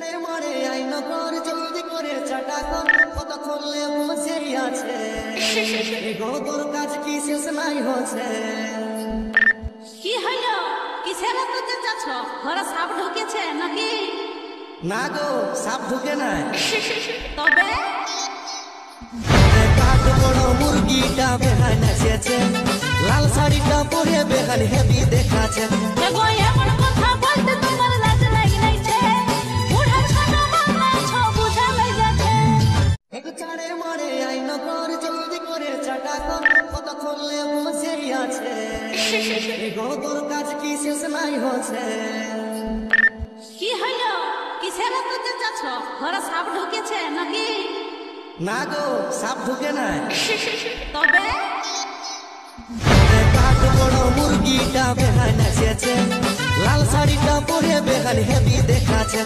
চারে মারে আইন কর জলদি করে চাটা কর কত করলে বসে আছে তোর কাজ কি শেষ নাই হচ্ছে কি হইল কিসের করতে যাচ্ছ ঘরে সাপ ঢুকেছে নাকি না গো সাপ ঢুকে নাই তবে কাঠ বড় মুরগিটা বেহাই নাচেছে লাল শাড়িটা পরে বেহাল হেভি দেখাচ্ছে এগো এমন কথা বলতে তোমার লাজ লাগি নাইছে বুড়া ছোট বানাছ বুঝা লই যাচ্ছে এক চারে মারে আইন কর জলদি করে চাটা কর কত করলে বসে আছে তোর কাজ কি শেষ নাই হচ্ছে কি হইল কিসের করতে যাচ্ছ ঘরে সাপ ঢুকেছে নাকি না গো সাপ ঢুকে নাই তবে কাঠ বড় মুরগিটা বেহাই নাচেছে লাল শাড়িটা পরে বেহাল হেভি দেখাচ্ছে